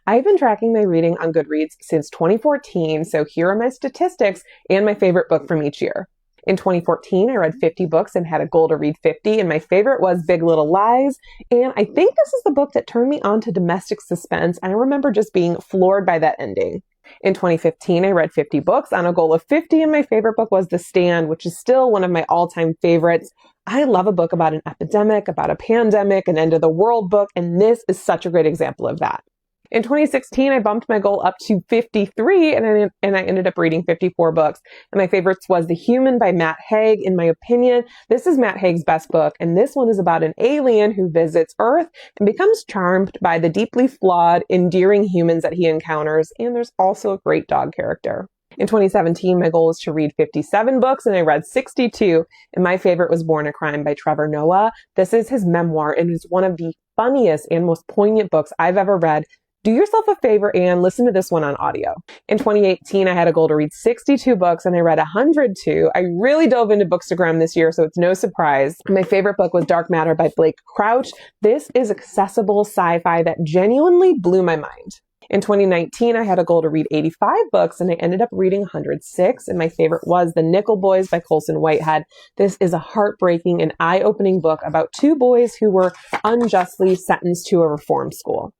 I've been tracking my reading on Goodreads since 2014, so here are my statistics and my favorite book from each year. In 2014, I read 50 books and had a goal to read 50, and my favorite was Big Little Lies. And I think this is the book that turned me on to domestic suspense. I remember just being floored by that ending. In 2015, I read 50 books on a goal of 50, and my favorite book was The Stand, which is still one of my all-time favorites. I love a book about an epidemic, about a pandemic, an end of the world book, and this is such a great example of that. In 2016, I bumped my goal up to 53, and I ended up reading 54 books. And my favorites was The Human by Matt Haig. In my opinion, this is Matt Haig's best book, and this one is about an alien who visits Earth and becomes charmed by the deeply flawed, endearing humans that he encounters, and there's also a great dog character. In 2017, my goal was to read 57 books, and I read 62, and my favorite was Born a Crime by Trevor Noah. This is his memoir, and it's one of the funniest and most poignant books I've ever read. Do yourself a favor and listen to this one on audio. In 2018, I had a goal to read 62 books and I read 102. I really dove into Bookstagram this year, so it's no surprise. My favorite book was Dark Matter by Blake Crouch. This is accessible sci-fi that genuinely blew my mind. In 2019, I had a goal to read 85 books and I ended up reading 106. And my favorite was The Nickel Boys by Colson Whitehead. This is a heartbreaking and eye-opening book about two boys who were unjustly sentenced to a reform school.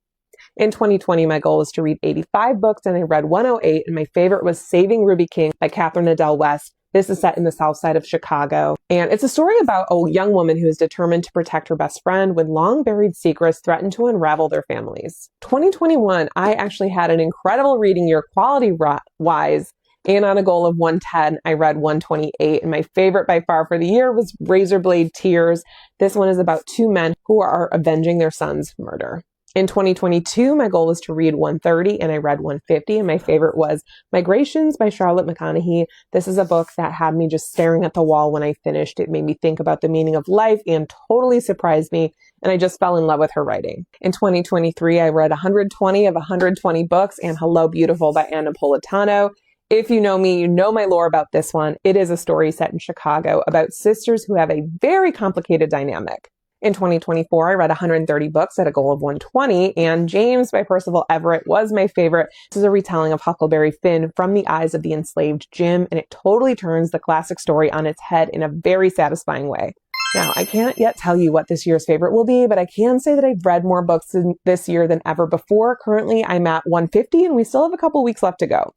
In 2020, my goal was to read 85 books and I read 108, and my favorite was Saving Ruby King by Catherine Adele West. This is set in the South Side of Chicago, and it's a story about a young woman who is determined to protect her best friend when long-buried secrets threaten to unravel their families. 2021, I actually had an incredible reading year quality-wise, and on a goal of 110, I read 128, and my favorite by far for the year was Razorblade Tears. This one is about two men who are avenging their son's murder. In 2022, my goal was to read 130 and I read 150, and my favorite was Migrations by Charlotte McConaughey. This is a book that had me just staring at the wall when I finished. It made me think about the meaning of life and totally surprised me, and I just fell in love with her writing. In 2023, I read 120 of 120 books and Hello Beautiful by Anna Napolitano. If you know me, you know my lore about this one. It is a story set in Chicago about sisters who have a very complicated dynamic. In 2024, I read 130 books at a goal of 120, and James by Percival Everett was my favorite. This is a retelling of Huckleberry Finn from the eyes of the enslaved Jim, and it totally turns the classic story on its head in a very satisfying way. Now, I can't yet tell you what this year's favorite will be, but I can say that I've read more books this year than ever before. Currently, I'm at 150, and we still have a couple weeks left to go.